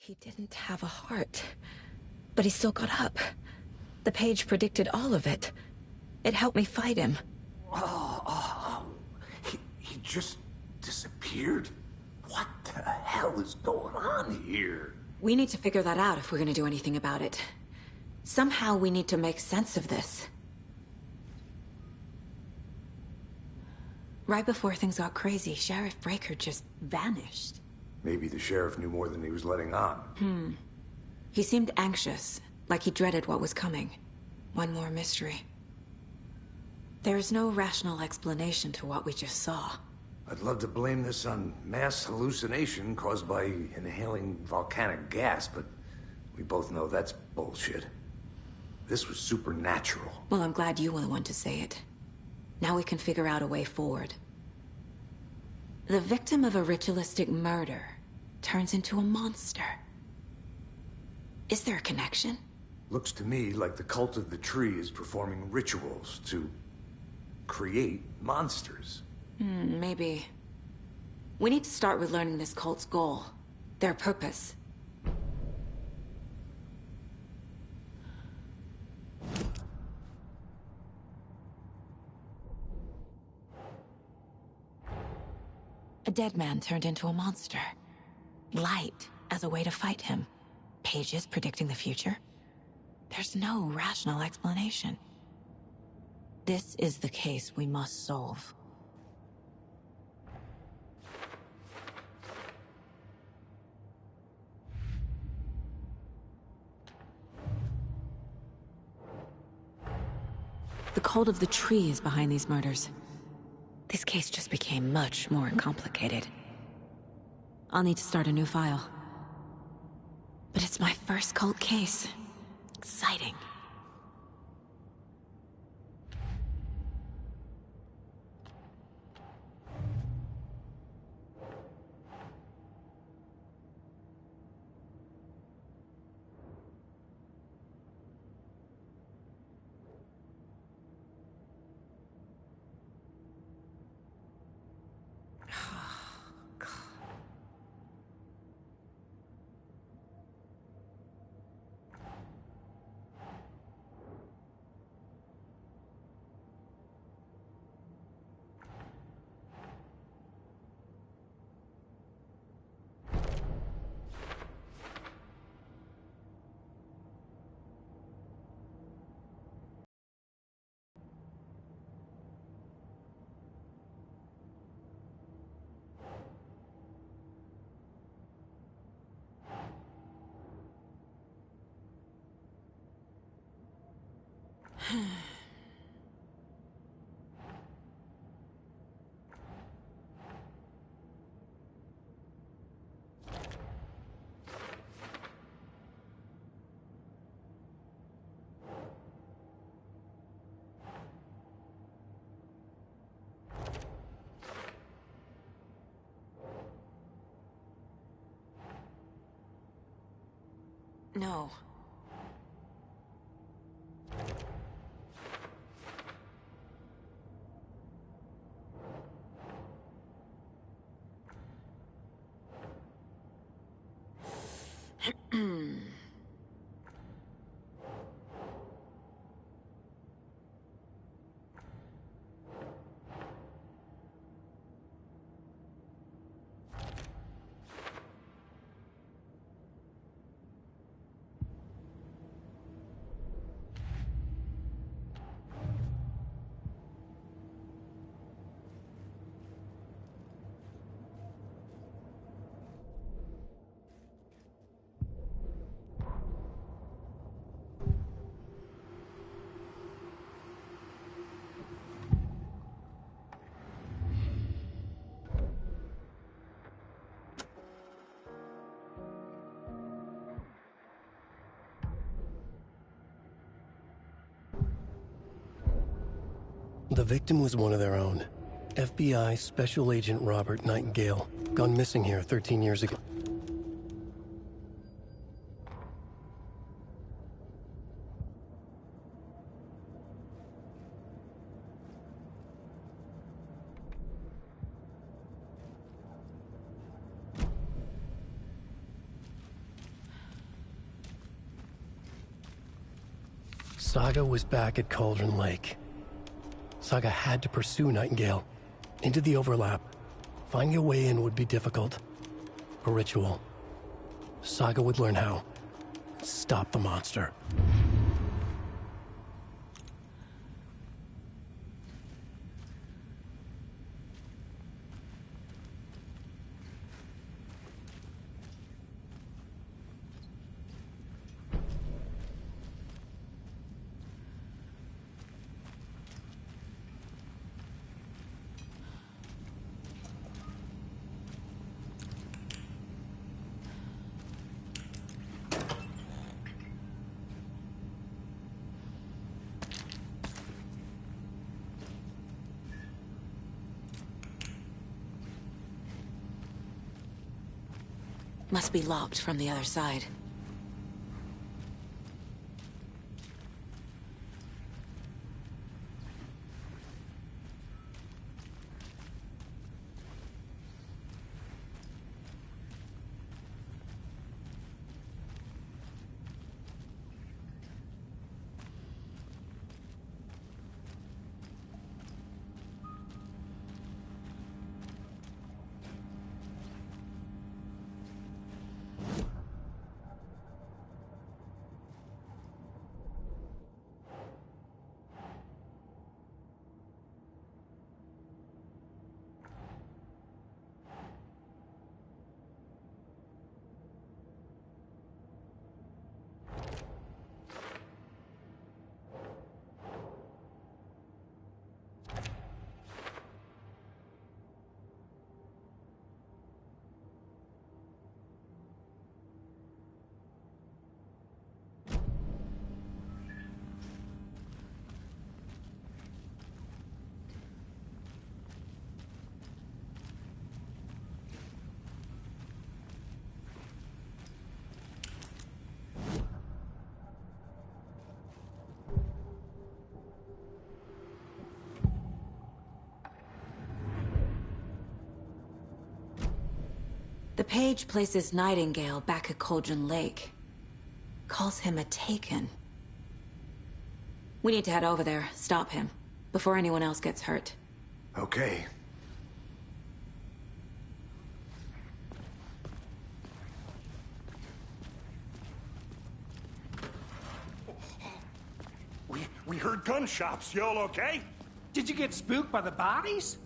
He didn't have a heart, but he still got up. The page predicted all of it. It helped me fight him. He just disappeared? What the hell is going on here? We need to figure that out if we're gonna do anything about it. Somehow we need to make sense of this. Right before things got crazy, Sheriff Breaker just vanished. Maybe the sheriff knew more than he was letting on. He seemed anxious, like he dreaded what was coming. One more mystery. There's no rational explanation to what we just saw. I'd love to blame this on mass hallucination caused by inhaling volcanic gas, but we both know that's bullshit. This was supernatural. Well, I'm glad you were the one to say it. Now we can figure out a way forward. The victim of a ritualistic murder turns into a monster. Is there a connection? Looks to me like the cult of the tree is performing rituals to create monsters. Maybe. We need to start with learning this cult's goal. Their purpose. A dead man turned into a monster. Light as a way to fight him. Pages predicting the future. There's no rational explanation. This is the case we must solve. The cult of the tree is behind these murders. This case just became much more complicated. I'll need to start a new file. But it's my first cult case. Exciting. No. The victim was one of their own. FBI Special Agent Robert Nightingale, gone missing here 13 years ago. Saga was back at Cauldron Lake. Saga had to pursue Nightingale. Into the overlap. Finding a way in would be difficult. A ritual. Saga would learn how. Stop the monster. Must be locked from the other side. The page places Nightingale back at Cauldron Lake. Calls him a Taken. We need to head over there, stop him, before anyone else gets hurt. Okay. We heard gunshots. Y'all okay? Did you get spooked by the bodies?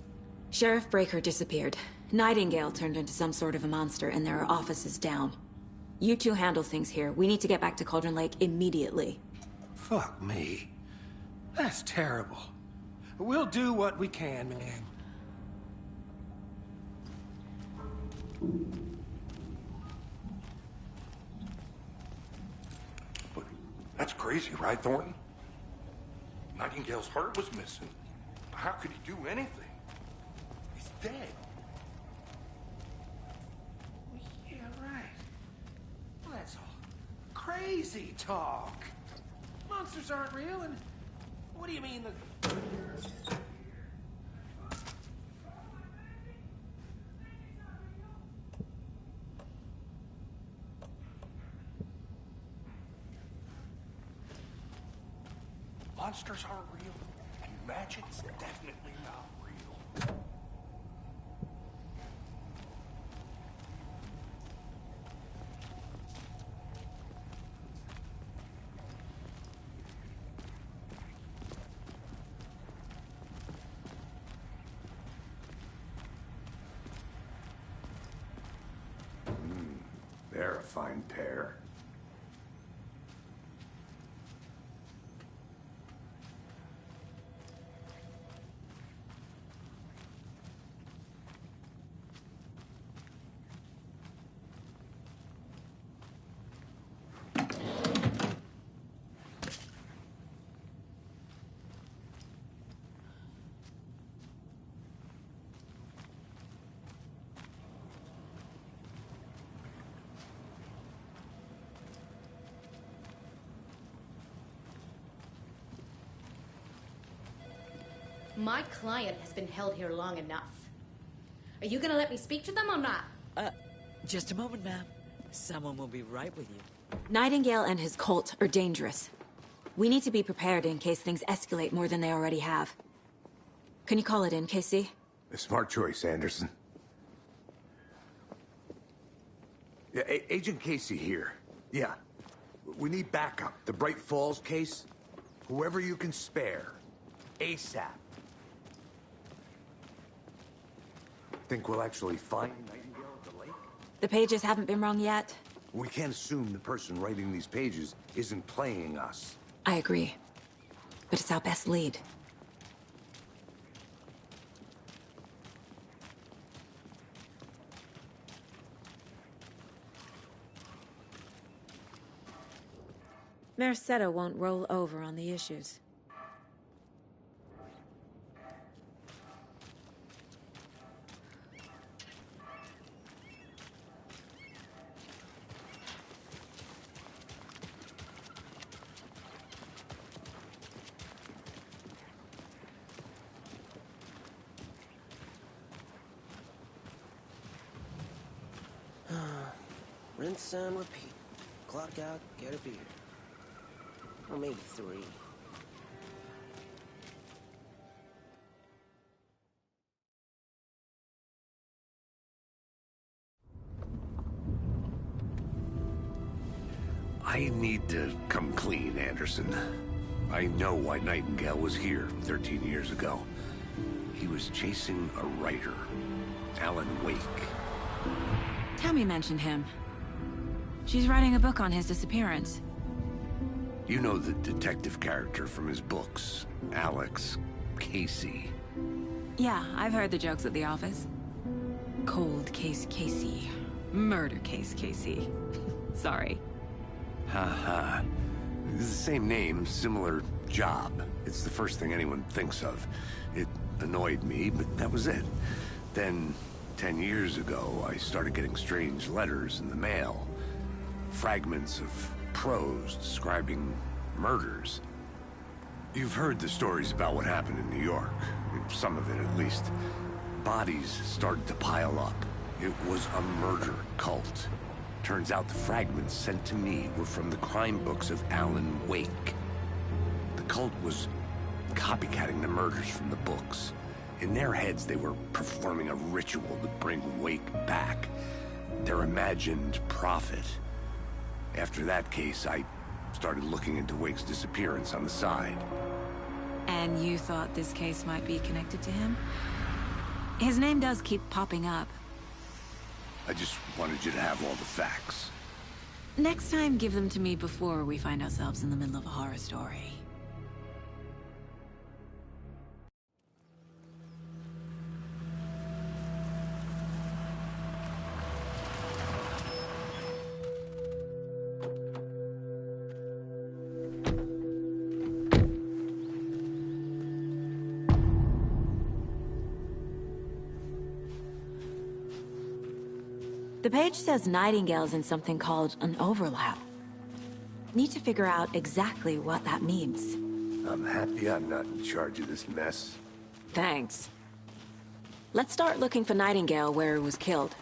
Sheriff Breaker disappeared. Nightingale turned into some sort of a monster, and there are offices down. You two handle things here. We need to get back to Cauldron Lake immediately. Fuck me. That's terrible. We'll do what we can, man. But that's crazy, right, Thornton? Nightingale's heart was missing. How could he do anything? He's dead. Yeah, right. Well, that's all crazy talk. Monsters aren't real, and what do you mean the... Monsters aren't real, and magic's definitely not real. They're a fine pair. My client has been held here long enough. Are you gonna let me speak to them or not? Just a moment, ma'am. Someone will be right with you. Nightingale and his cult are dangerous. We need to be prepared in case things escalate more than they already have. Can you call it in, Casey? A smart choice, Anderson. Yeah, Agent Casey here. Yeah. We need backup. The Bright Falls case? Whoever you can spare. ASAP. Think we'll actually find Nightingale at the lake? The pages haven't been wrong yet. We can't assume the person writing these pages isn't playing us. I agree. But it's our best lead. Merced won't roll over on the issues. Rinse and repeat. Clock out, get a beer. Or maybe 3. I need to come clean, Anderson. I know why Nightingale was here 13 years ago. He was chasing a writer, Alan Wake. Tammy mentioned him. She's writing a book on his disappearance. You know the detective character from his books, Alex Casey. Yeah, I've heard the jokes at the office. Cold case Casey. Murder case Casey. Sorry. Ha. It's the same name, similar job. It's the first thing anyone thinks of. It annoyed me, but that was it. Then, 10 years ago, I started getting strange letters in the mail. Fragments of prose describing murders. You've heard the stories about what happened in New York. Some of it, at least. Bodies started to pile up. It was a murder cult. Turns out the fragments sent to me were from the crime books of Alan Wake. The cult was copycatting the murders from the books. In their heads, they were performing a ritual to bring Wake back. Their imagined prophet. After that case, I started looking into Wake's disappearance on the side. And you thought this case might be connected to him? His name does keep popping up. I just wanted you to have all the facts. Next time, give them to me before we find ourselves in the middle of a horror story. The page says Nightingale's in something called an overlap. Need to figure out exactly what that means. I'm happy I'm not in charge of this mess. Thanks. Let's start looking for Nightingale where he was killed.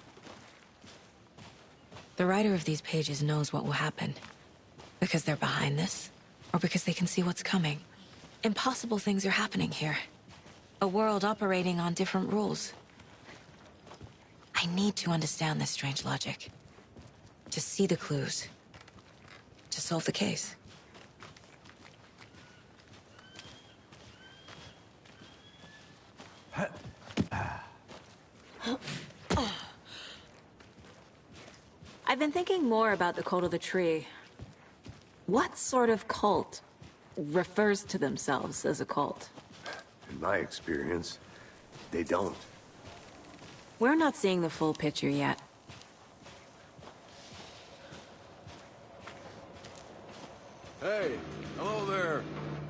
The writer of these pages knows what will happen. Because they're behind this, or because they can see what's coming. Impossible things are happening here. A world operating on different rules. I need to understand this strange logic. To see the clues. To solve the case. I've been thinking more about the cult of the tree. What sort of cult refers to themselves as a cult? In my experience, they don't. We're not seeing the full picture yet. Hey, hello there.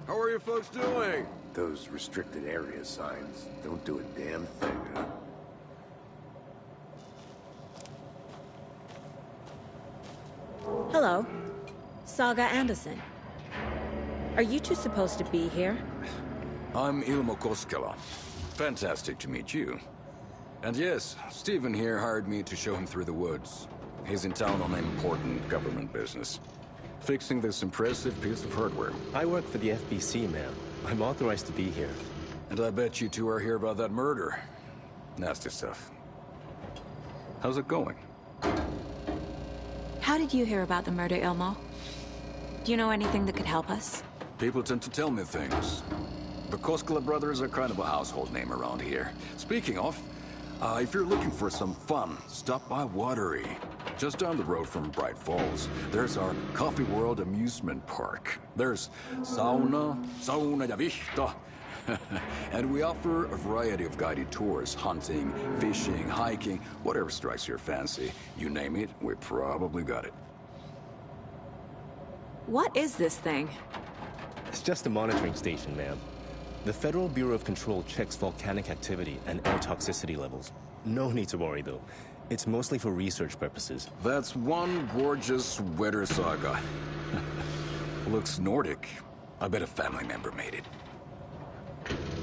How are you folks doing? Those restricted area signs don't do a damn thing, huh? Hello. Saga Anderson. Are you two supposed to be here? I'm Ilmo Koskela. Fantastic to meet you. And yes, Stephen here hired me to show him through the woods. He's in town on important government business. fixing this impressive piece of hardware. I work for the FBC, ma'am. I'm authorized to be here. And I bet you two are here about that murder. Nasty stuff. How's it going? How did you hear about the murder, Ilmo? Do you know anything that could help us? People tend to tell me things. The Koskela brothers are kind of a household name around here. Speaking of, if you're looking for some fun, stop by Watery. Just down the road from Bright Falls, there's our Coffee World amusement park. There's sauna ja vihta. And we offer a variety of guided tours, hunting, fishing, hiking, whatever strikes your fancy. You name it, we probably got it. What is this thing? It's just a monitoring station, ma'am. The Federal Bureau of Control checks volcanic activity and air toxicity levels. No need to worry, though. It's mostly for research purposes. That's one gorgeous sweater saga. Looks Nordic. I bet a family member made it.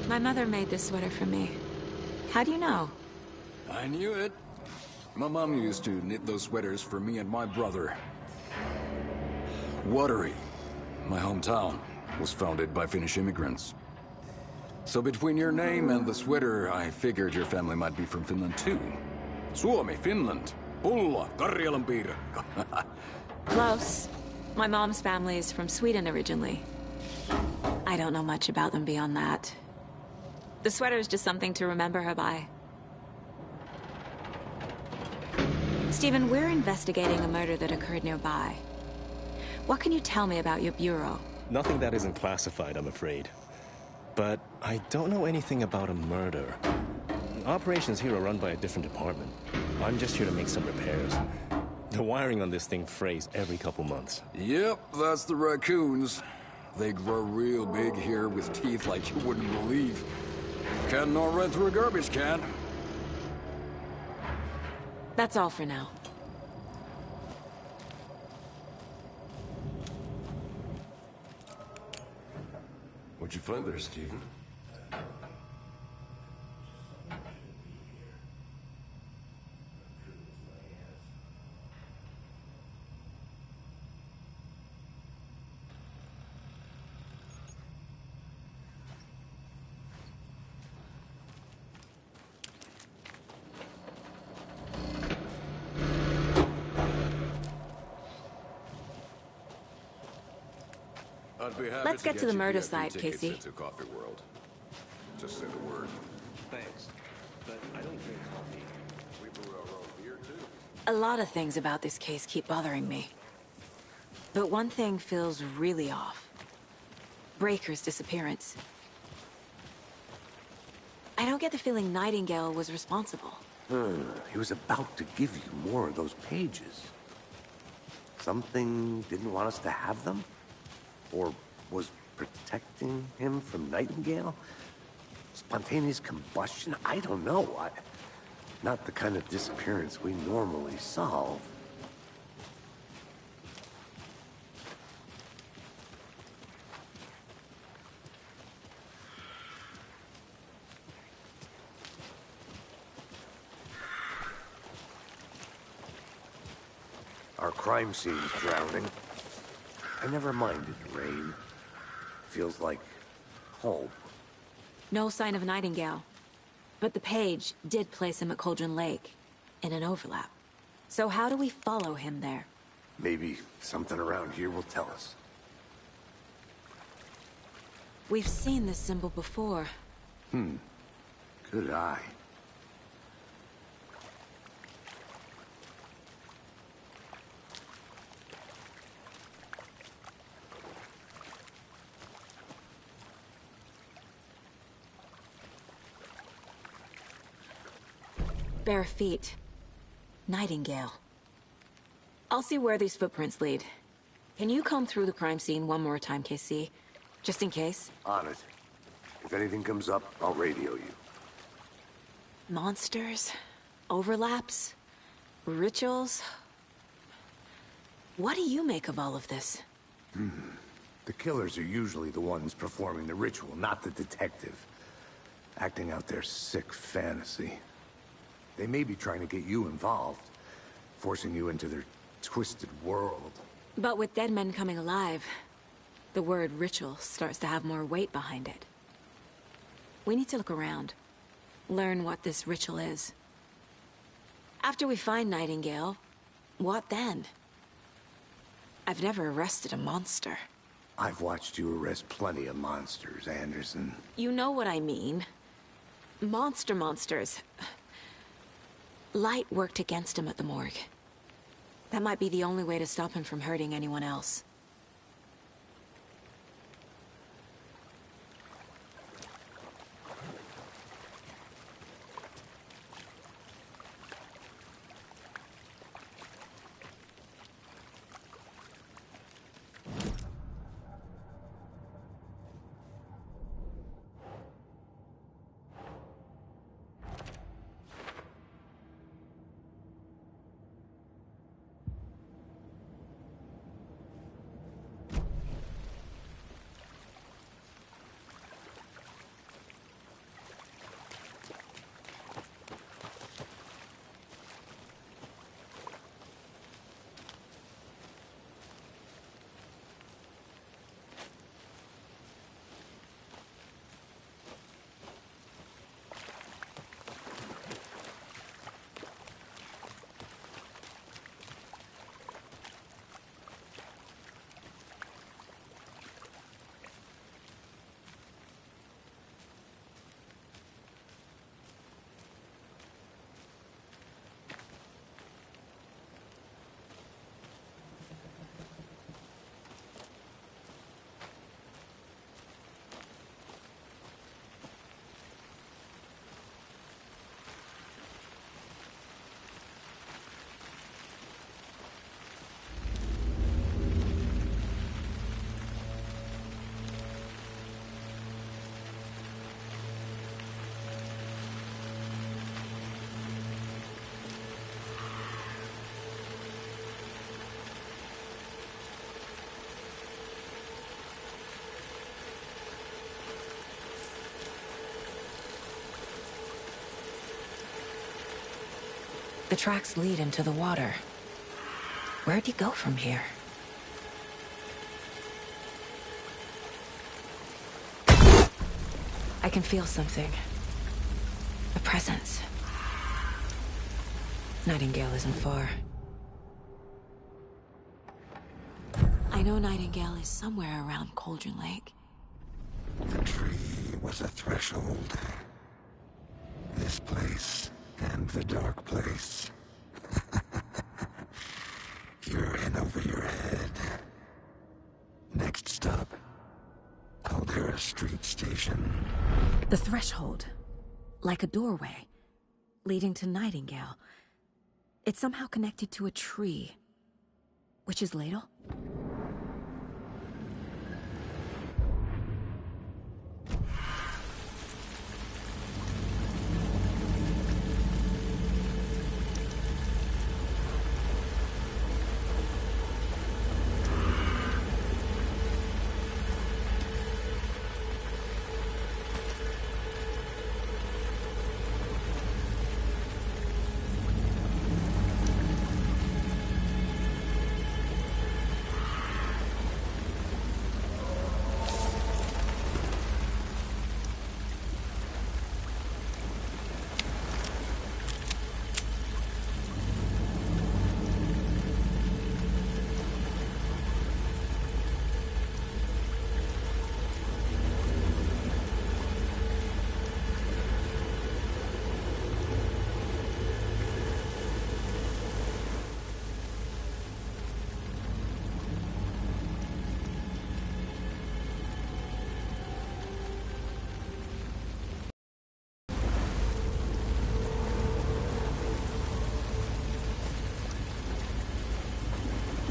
My mother made this sweater for me. How do you know? I knew it. My mom used to knit those sweaters for me and my brother. Watery, my hometown, was founded by Finnish immigrants. So between your name and the sweater, I figured your family might be from Finland too. Suomi, Finland. Pulla, Karjalanpiirakka. Close. My mom's family is from Sweden originally. I don't know much about them beyond that. The sweater is just something to remember her by. Stephen, we're investigating a murder that occurred nearby. What can you tell me about your bureau? Nothing that isn't classified, I'm afraid. But I don't know anything about a murder. Operations here are run by a different department. I'm just here to make some repairs. The wiring on this thing frays every couple months. Yep, that's the raccoons. They grow real big here with teeth like you wouldn't believe. Can't nor run through a garbage can. That's all for now. What'd you find there, Stephen? Let's get to the murder site, Casey. Into Coffee World. Just say the word. Thanks. But I don't drink coffee. We brew our own beer, too. A lot of things about this case keep bothering me. But one thing feels really off. Breaker's disappearance. I don't get the feeling Nightingale was responsible. He was about to give you more of those pages. Something didn't want us to have them? Or was protecting him from Nightingale? Spontaneous combustion? I don't know. Not the kind of disappearance we normally solve. Our crime scene's drowning. I never minded the rain. Feels like home. No sign of Nightingale. But the page did place him at Cauldron Lake, in an overlap. So how do we follow him there? Maybe something around here will tell us. We've seen this symbol before. Good eye. Bare feet. Nightingale. I'll see where these footprints lead. Can you comb through the crime scene one more time, KC? Just in case? On it. If anything comes up, I'll radio you. Monsters? Overlaps? Rituals? What do you make of all of this? The killers are usually the ones performing the ritual, not the detective. Acting out their sick fantasy. They may be trying to get you involved, forcing you into their twisted world. But with dead men coming alive, the word ritual starts to have more weight behind it. We need to look around. Learn what this ritual is. After we find Nightingale, what then? I've never arrested a monster. I've watched you arrest plenty of monsters, Anderson. You know what I mean. Monsters. Light worked against him at the morgue. That might be the only way to stop him from hurting anyone else. The tracks lead into the water. Where'd he go from here? I can feel something. A presence. Nightingale isn't far. I know Nightingale is somewhere around Cauldron Lake. The tree was a threshold. This place and the dark place. You're in over your head. Next stop, Caldera Street Station. The threshold. Like a doorway. Leading to Nightingale. It's somehow connected to a tree. Witch's Ladle?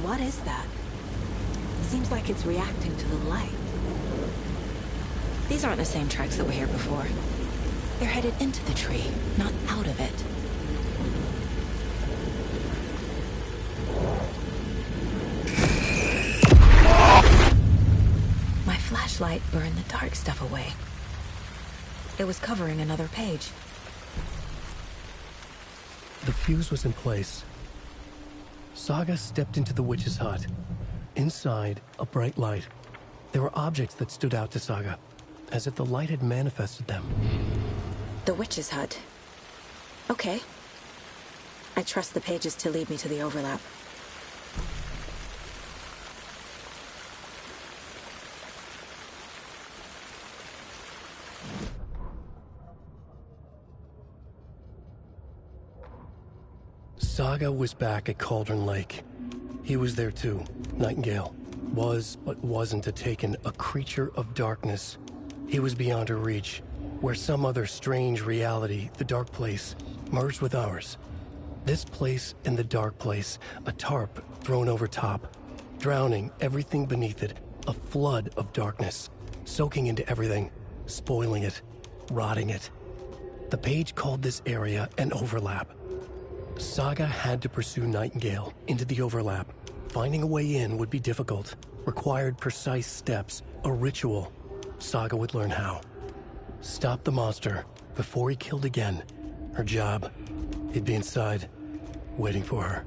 What is that? Seems like it's reacting to the light. These aren't the same tracks that were here before. They're headed into the tree, not out of it. My flashlight burned the dark stuff away. It was covering another page. The fuse was in place. Saga stepped into the witch's hut, Inside, a bright light. There were objects that stood out to Saga, as if the light had manifested them. The witch's hut. Okay. I trust the pages to lead me to the overlap. Saga was back at Cauldron Lake. He was there too. Nightingale was, but wasn't a Taken, a creature of darkness. He was beyond her reach, where some other strange reality, the dark place, merged with ours. This place and the dark place, a tarp thrown over top, drowning everything beneath it, a flood of darkness, soaking into everything, spoiling it, rotting it. The page called this area an overlap. Saga had to pursue Nightingale into the overlap. Finding a way in would be difficult, required precise steps, a ritual. Saga would learn how. Stop the monster before he killed again. Her job. He'd be inside, waiting for her.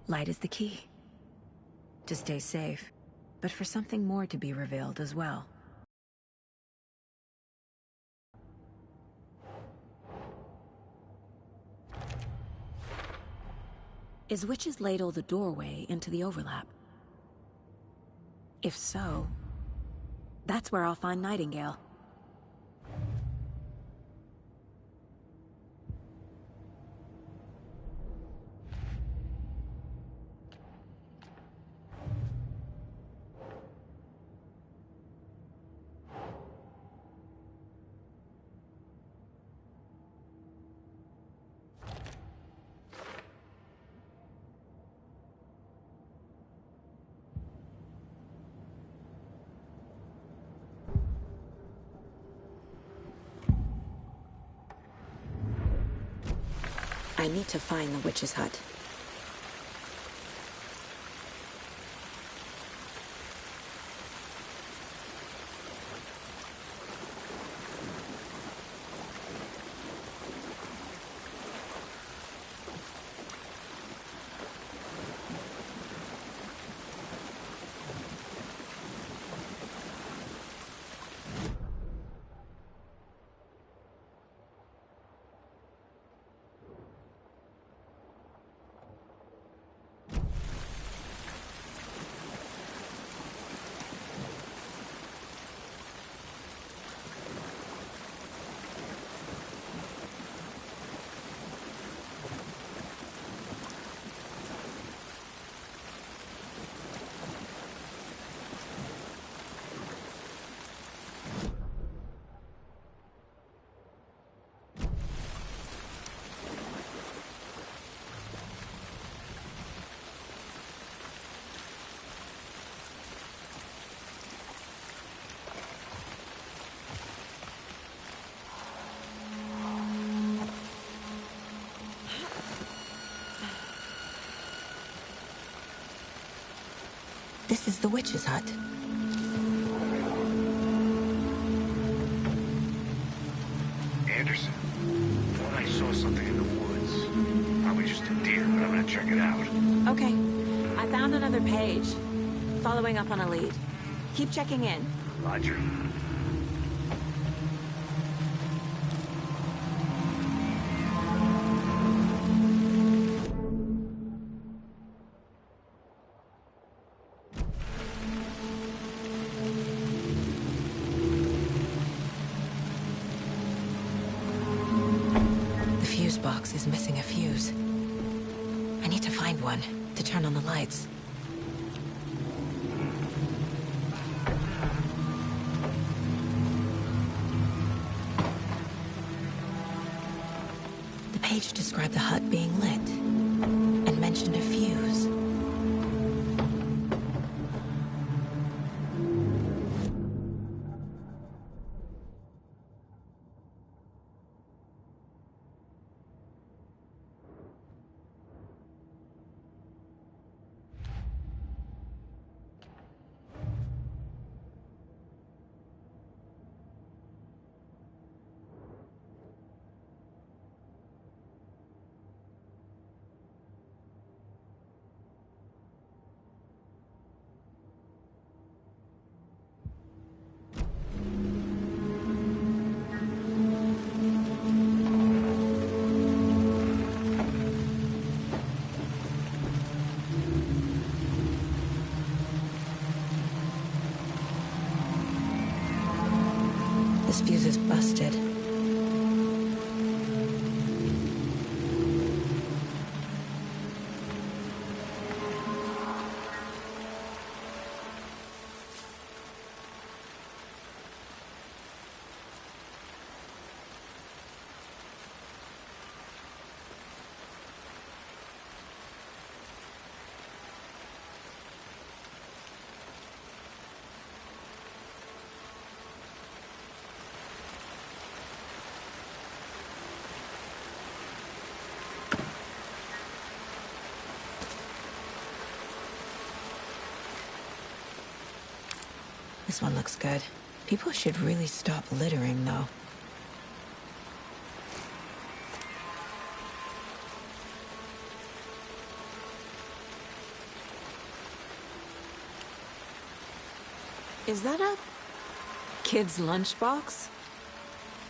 Light is the key. To stay safe, but for something more to be revealed as well. Is Witch's Ladle the doorway into the overlap? If so, that's where I'll find Nightingale. I need to find the witch's hut. This is the witch's hut. Anderson, thought I saw something in the woods. Probably just a deer, but I'm gonna check it out. Okay. I found another page. Following up on a lead. Keep checking in. Roger. Box is missing a fuse. I need to find one to turn on the lights. The page described the hut being lit and mentioned a fuse. This fuse is busted. This one looks good. People should really stop littering, though. Is that a kid's lunchbox?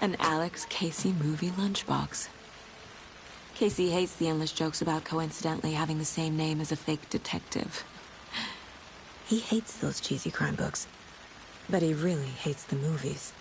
An Alex Casey movie lunchbox. Casey hates the endless jokes about coincidentally having the same name as a fake detective. He hates those cheesy crime books. But he really hates the movies.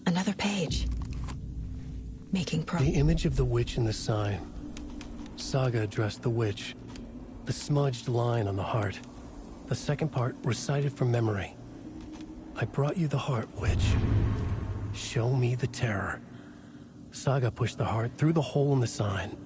Another page. Making The image of the witch in the sign. Saga addressed the witch. The smudged line on the heart. The second part recited from memory. I brought you the heart, witch. Show me the terror. Saga pushed the heart through the hole in the sign.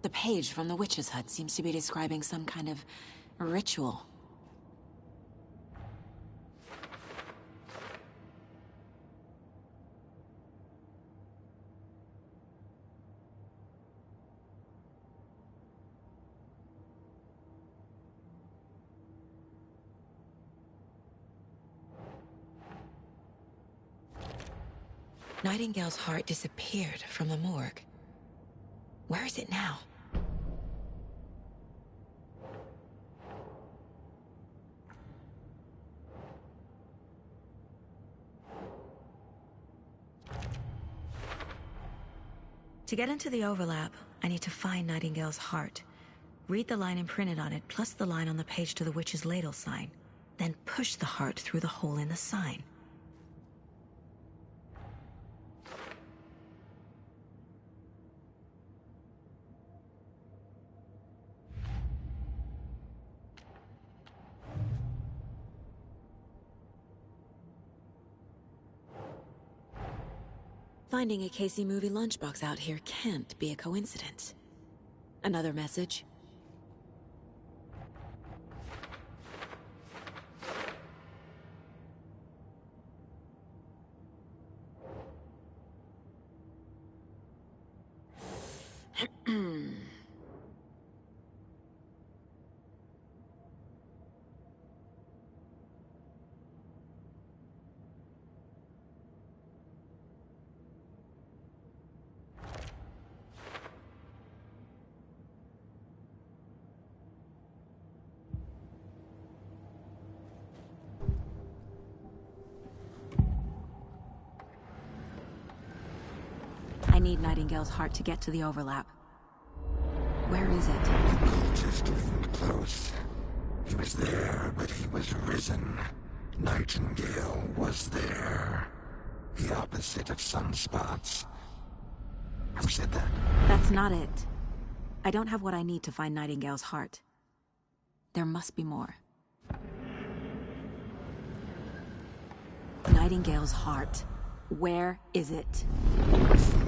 The page from the witch's hut seems to be describing some kind of ritual. Nightingale's heart disappeared from the morgue. Where is it now? To get into the overlap, I need to find Nightingale's heart. Read the line imprinted on it, plus the line on the page to the witch's ladle sign. Then push the heart through the hole in the sign. Finding a Casey movie lunchbox out here can't be a coincidence. Another message? I need Nightingale's heart to get to the overlap. Where is it? The cultist leaned close. He was there, but he was risen. Nightingale was there. The opposite of sunspots. Who said that? That's not it. I don't have what I need to find Nightingale's heart. There must be more. Nightingale's heart. Where is it?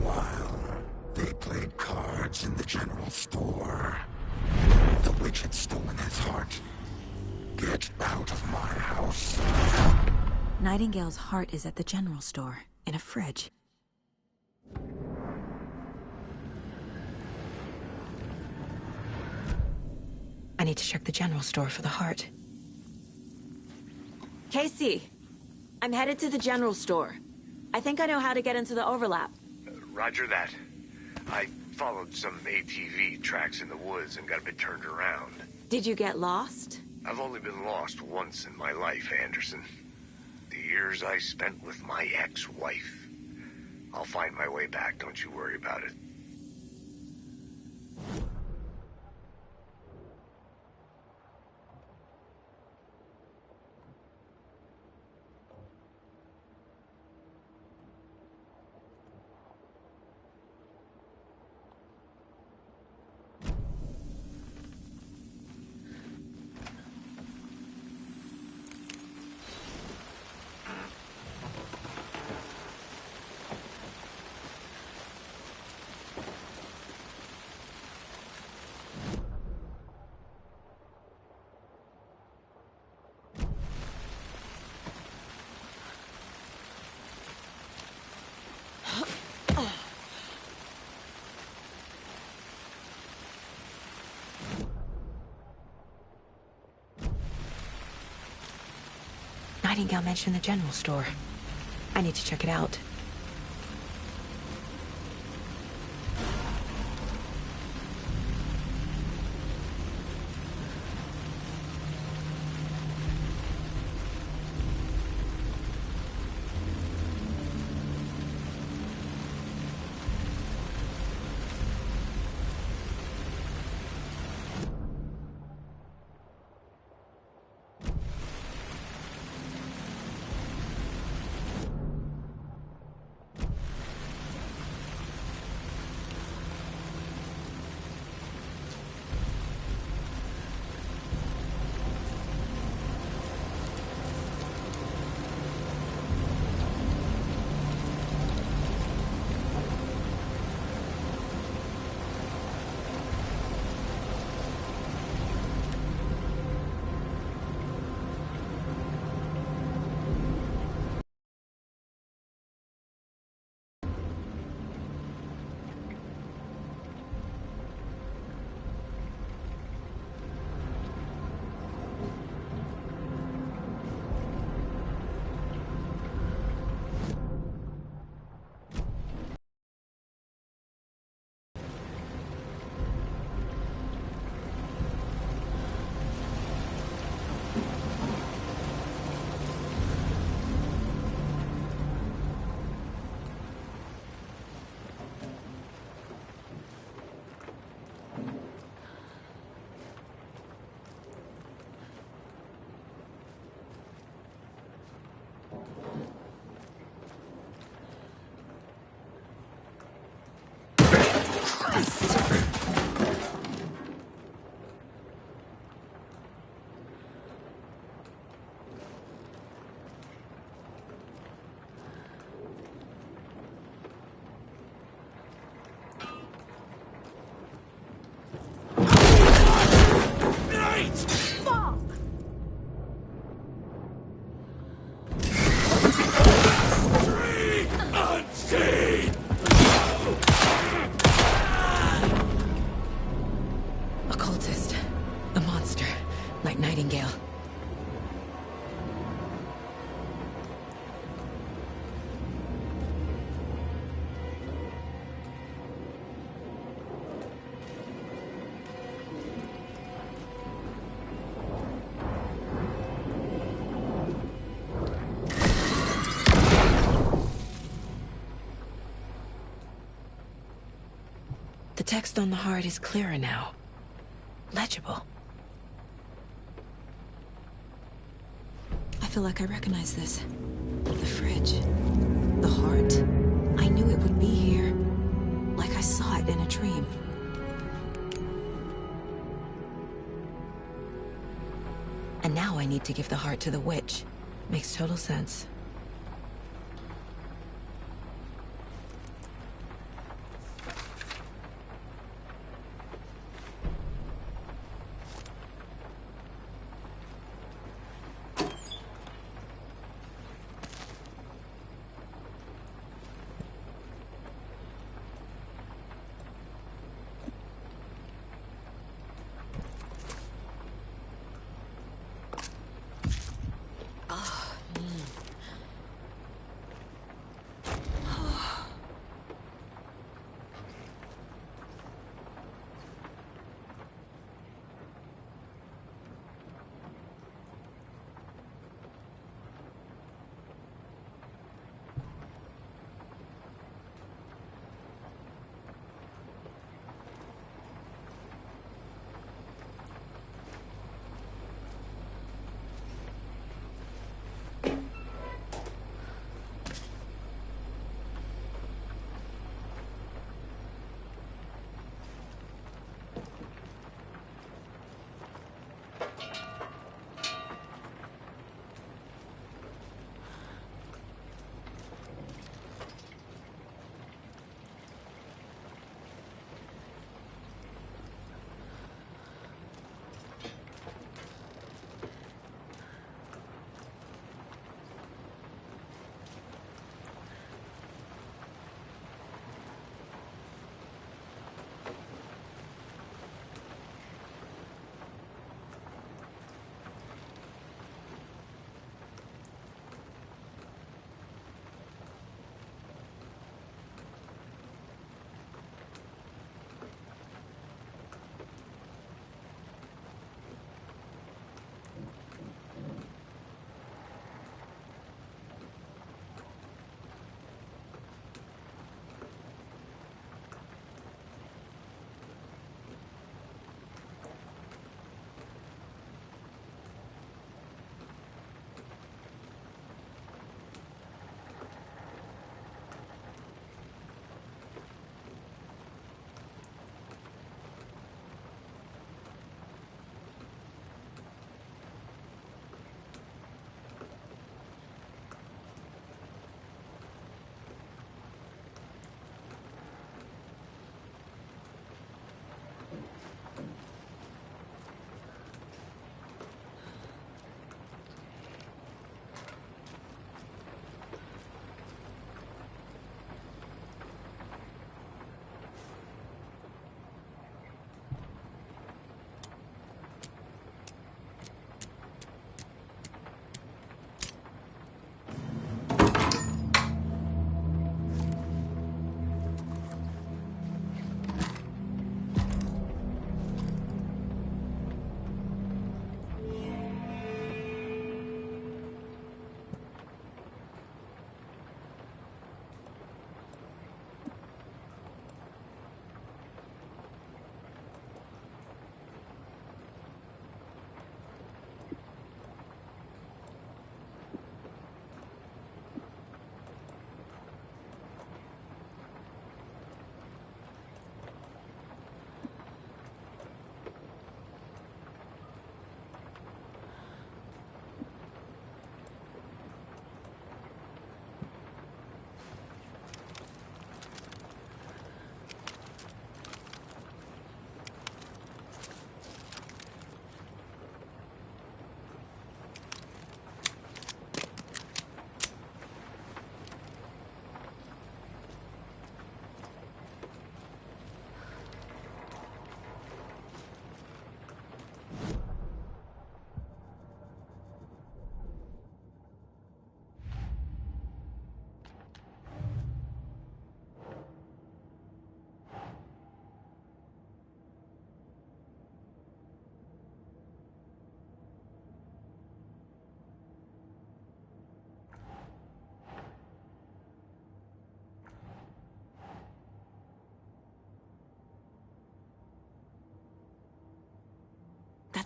While they played cards in the general store, the witch had stolen his heart. Get out of my house. Nightingale's heart is at the general store, in a fridge. I need to check the general store for the heart. Casey, I'm headed to the general store. I think I know how to get into the overlap. Roger that. I followed some ATV tracks in the woods and got a bit turned around. Did you get lost? I've only been lost once in my life, Anderson. The years I spent with my ex-wife. I'll find my way back, don't you worry about it. Nightingale mentioned the general store. I need to check it out. Nightingale. The text on the heart is clearer now. Legible. I feel like I recognize this. The fridge. The heart. I knew it would be here. Like I saw it in a dream. And now I need to give the heart to the witch. Makes total sense.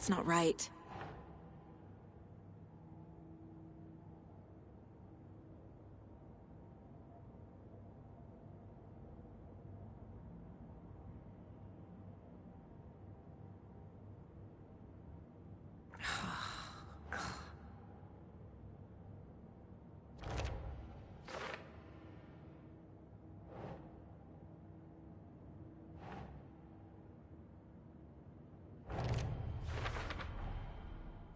That's not right.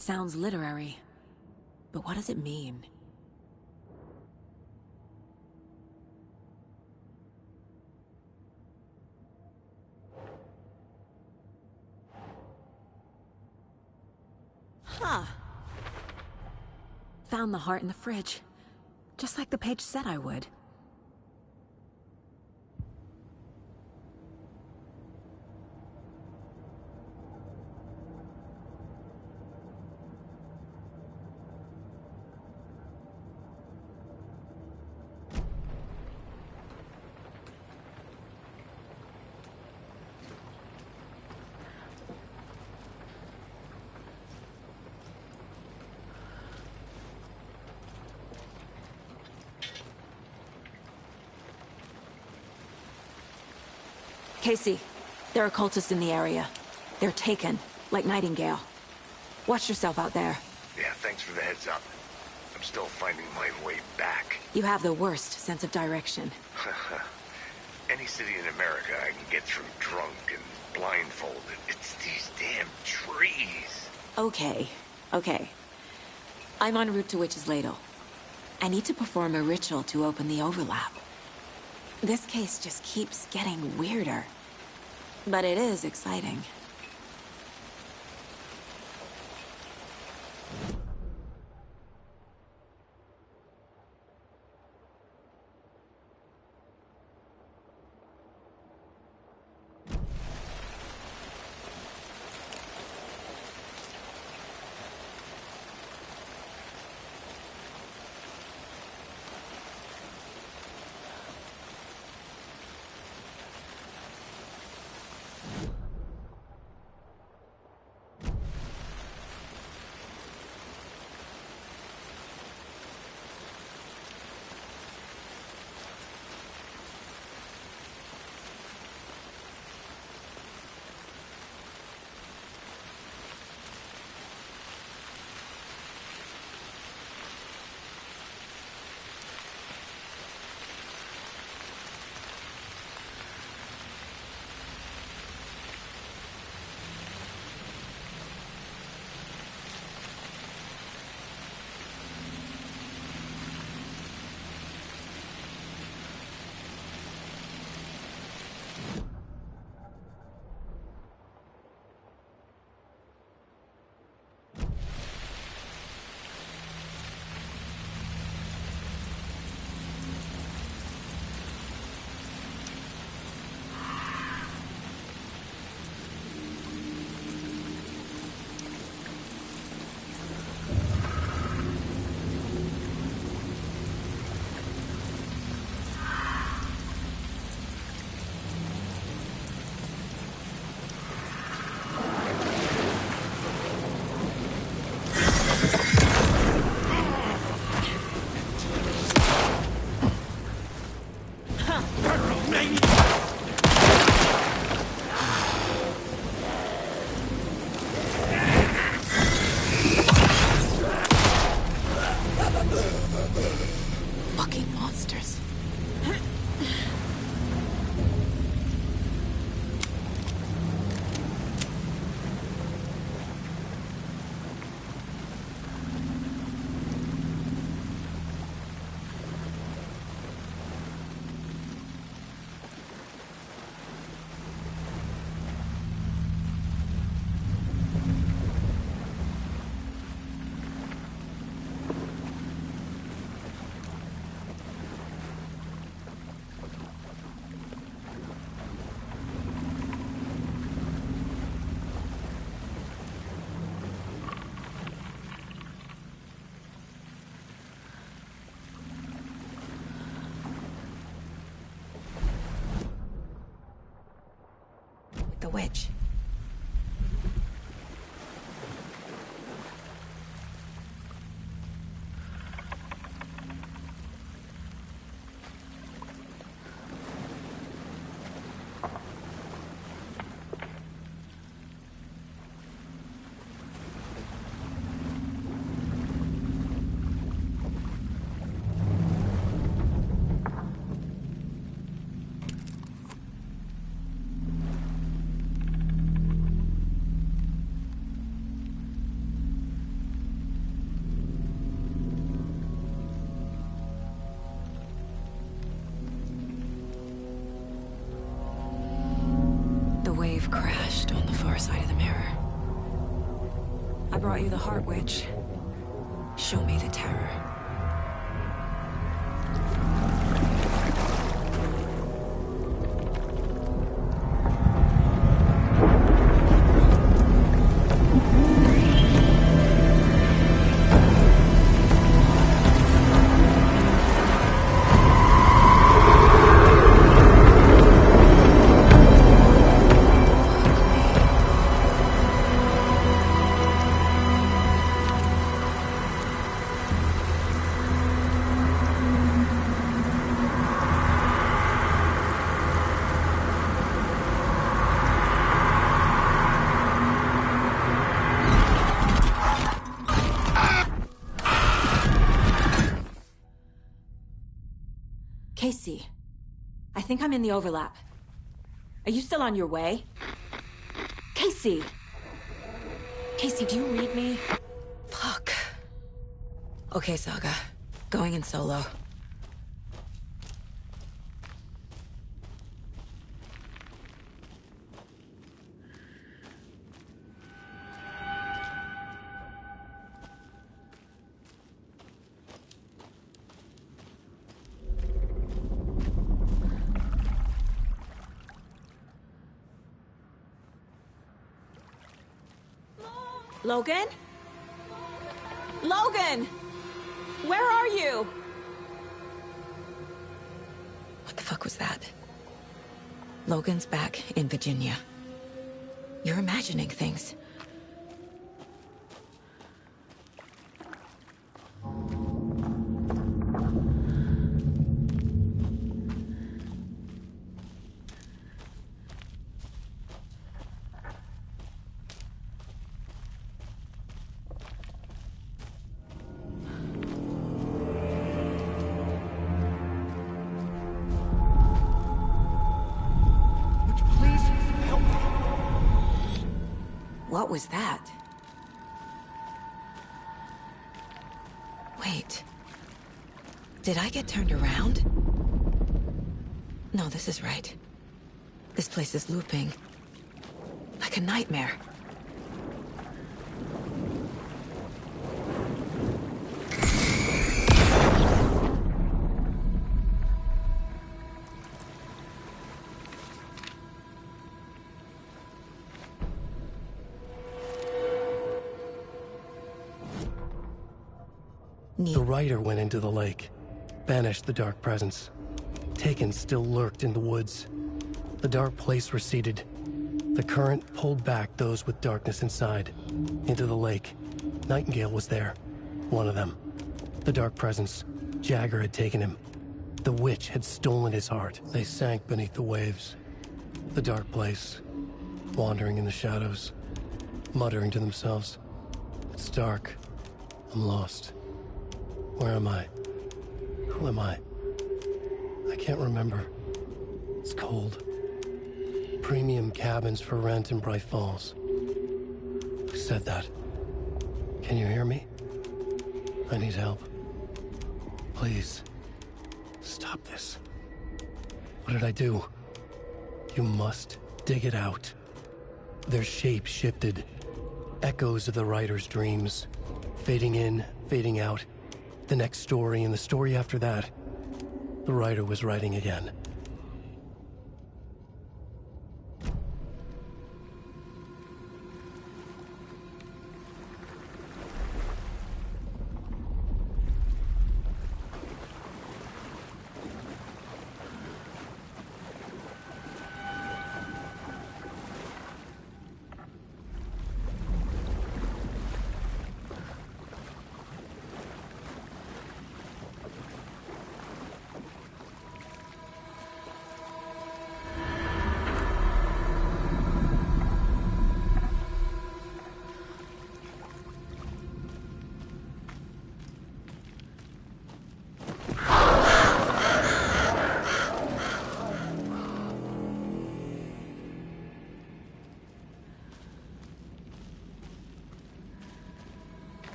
Sounds literary, but what does it mean? Huh. Found the heart in the fridge, just like the page said I would. Casey, there are cultists in the area. They're taken, like Nightingale. Watch yourself out there. Yeah, thanks for the heads up. I'm still finding my way back. You have the worst sense of direction. Any city in America I can get through drunk and blindfolded. It's these damn trees. Okay. I'm en route to Witch's Ladle. I need to perform a ritual to open the overlap. This case just keeps getting weirder. But it is exciting. Fucking monsters. The witch. flashed on the far side of the mirror. I brought you the Heart Witch. Show me the terror. Casey, I think I'm in the overlap. Are you still on your way? Casey! Casey, do you read me? Fuck. Okay, Saga. Going in solo. Logan? Logan! Where are you? What the fuck was that? Logan's back in Virginia. You're imagining things. What was that? Wait. Did I get turned around? No, this is right. This place is looping. Like a nightmare. The rider went into the lake, banished the dark presence. Taken still lurked in the woods. The dark place receded. The current pulled back those with darkness inside, into the lake. Nightingale was there, one of them. The dark presence, Jagger had taken him. The witch had stolen his heart. They sank beneath the waves. The dark place, wandering in the shadows, muttering to themselves. It's dark. I'm lost. Where am I? Who am I? I can't remember. It's cold. Premium cabins for rent in Bright Falls. Who said that? Can you hear me? I need help. Please. Stop this. What did I do? You must dig it out. Their shape shifted. Echoes of the writer's dreams. Fading in, fading out. The next story and the story after that. The writer was writing again.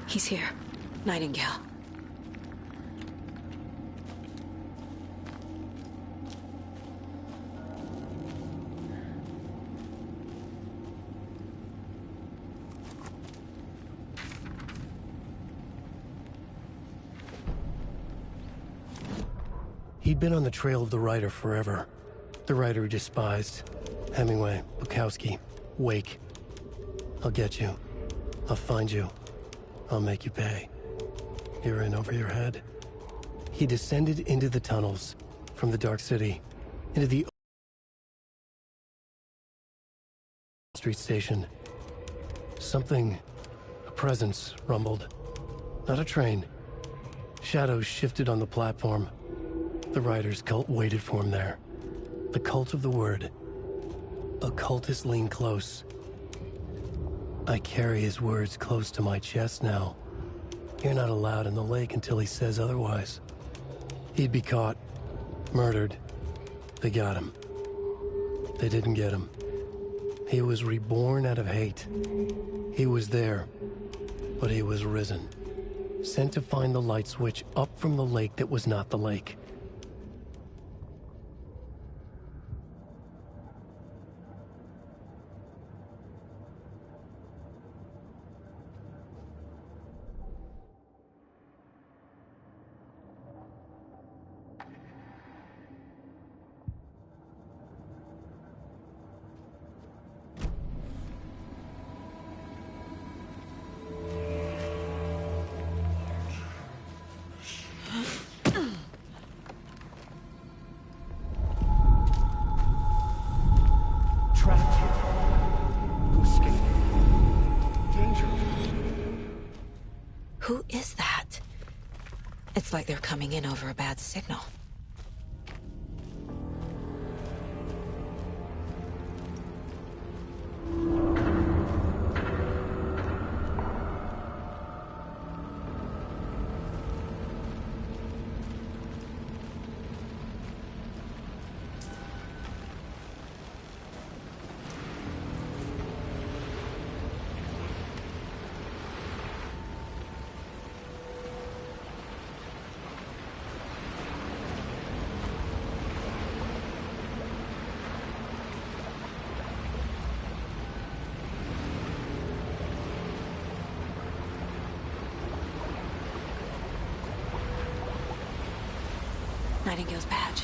He's here. Nightingale. He'd been on the trail of the writer forever. The writer he despised. Hemingway, Bukowski, Wake. I'll get you. I'll find you. I'll make you pay. You're in over your head. He descended into the tunnels, from the Dark City, into the street station. Something, a presence, rumbled. Not a train. Shadows shifted on the platform. The writer's cult waited for him there. The cult of the word. Occultists lean close. I carry his words close to my chest now. You're not allowed in the lake until he says otherwise. He'd be caught. Murdered. They got him. They didn't get him. He was reborn out of hate. He was there, but he was risen. Sent to find the light switch up from the lake that was not the lake. Who is that? It's like they're coming in over a bad signal. Nightingale's badge.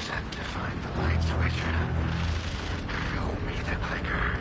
Sent to find the light switch. Show me the clicker.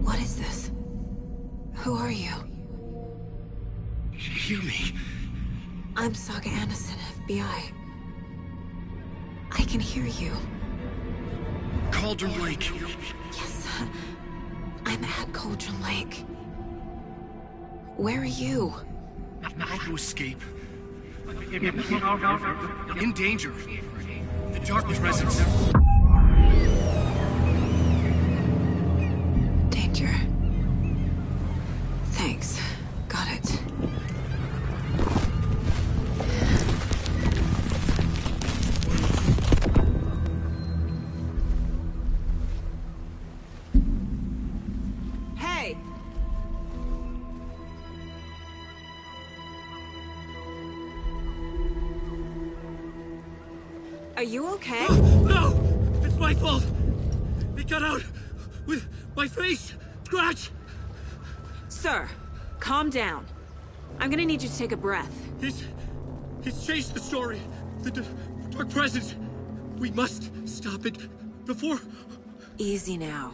What is this? Who are you? Hear me. I'm Saga Anderson, FBI. I can hear you. Cauldron Lake. Yes, I'm at Cauldron Lake. Where are you? How to escape. In danger. The Dark Presence. Danger. Thanks. Got it. Hey! Are you okay? No! It's my fault! It got out with my face! Scratch! Sir, calm down. I'm gonna need you to take a breath. He's changed the story. The Dark Presence. We must stop it before... Easy now.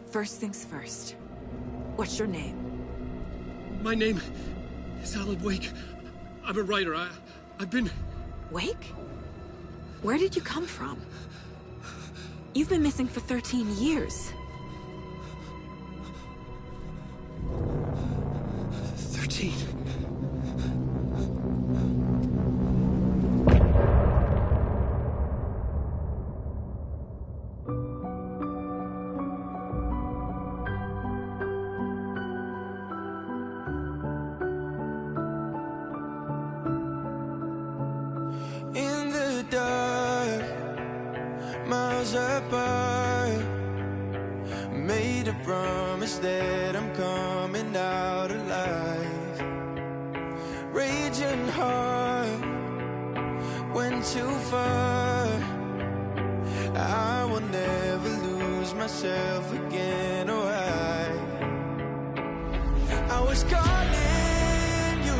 First things first. What's your name? My name is Alan Wake. I'm a writer. I've been... Wake? Where did you come from? You've been missing for 13 years. 13. In the dark, miles apart, made a promise that I'm coming out alive. Raging heart, went too far. I will never lose myself again, or I was calling you,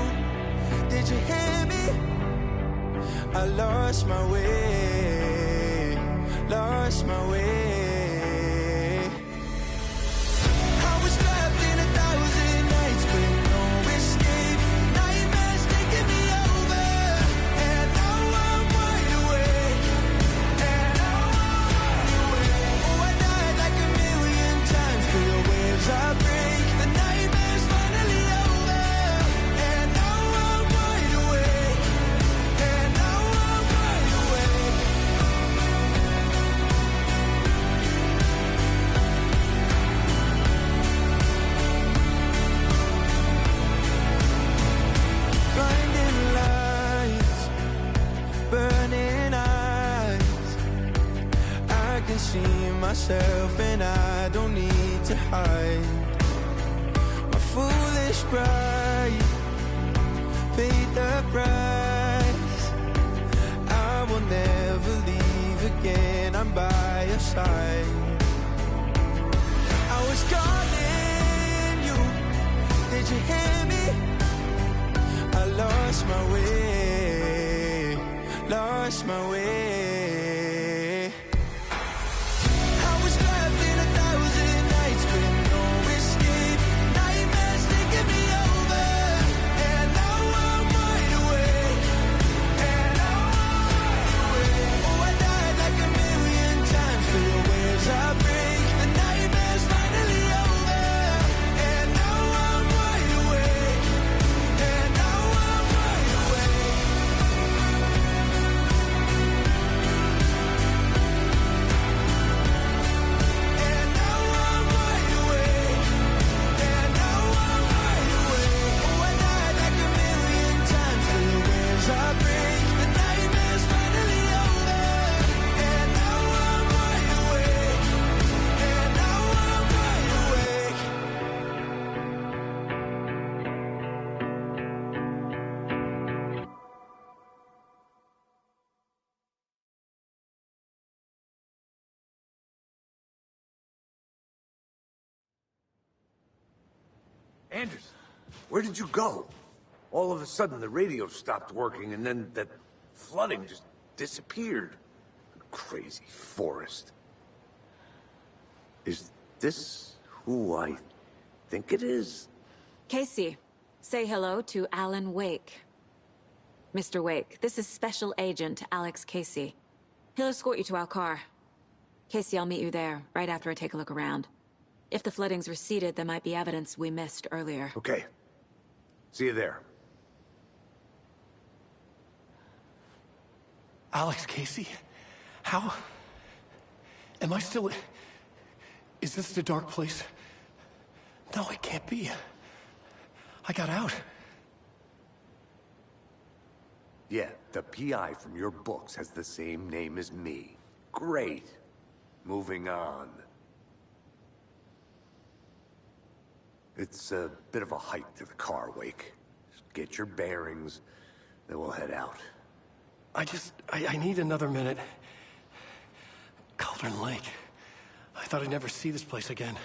did you hear me? I lost my way, lost my way. I was trapped in 1,000 nights with no escape. Nightmares taking me over, and now I'm wide awake. And now I'm wide awake. Oh, I died like 1,000,000 times through the waves I break. The nightmare's finally over, and now I'm wide awake. And now I'm wide awake. Blinding lights, burning eyes. I can see myself and I don't need to hide. My foolish pride paid the price. I will never leave again, I'm by your side. I was calling you, did you hear me? I lost my way, lost my way. I was trapped in 1,000 nights with no escape. Nightmares taking me over, and now I'm wide awake. And now I'm wide awake. Oh, I died like 1,000,000 times through the waves I break. The nightmare's finally over, and now I'm wide awake. And now I'm wide awake. And now I'm wide awake. And now I'm wide awake. Oh, I died like 1,000,000 times through the waves I break. The nightmare's finally over, and now I'm wide awake. And now I'm wide awake. Anderson, where did you go? All of a sudden, the radio stopped working, and then that flooding just disappeared. Crazy forest. Is this who I think it is? Casey, say hello to Alan Wake. Mr. Wake, this is Special Agent Alex Casey. He'll escort you to our car. Casey, I'll meet you there, right after I take a look around. If the flooding's receded, there might be evidence we missed earlier. Okay. See you there. Alex Casey? How? Am I still... Is this the dark place? No, it can't be. I got out. Yeah, the PI from your books has the same name as me. Great. Moving on. It's a bit of a hike to the car, Wake. Just get your bearings, then we'll head out. I need another minute. Cauldron Lake. I thought I'd never see this place again.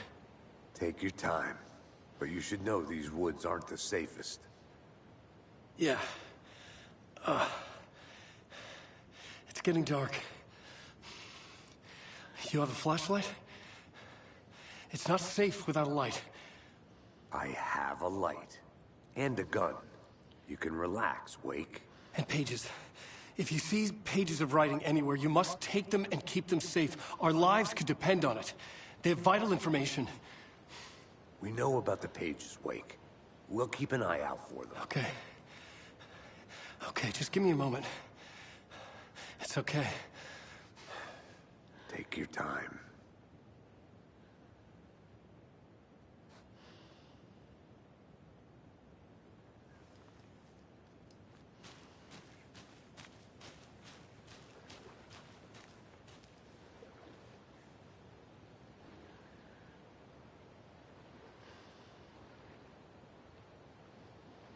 Take your time. But you should know these woods aren't the safest. Yeah. It's getting dark. You have a flashlight? It's not safe without a light. I have a light. And a gun. You can relax, Wake. And pages. If you see pages of writing anywhere, you must take them and keep them safe. Our lives could depend on it. They have vital information. We know about the pages, Wake. We'll keep an eye out for them. Okay. Okay, just give me a moment. It's okay. Take your time.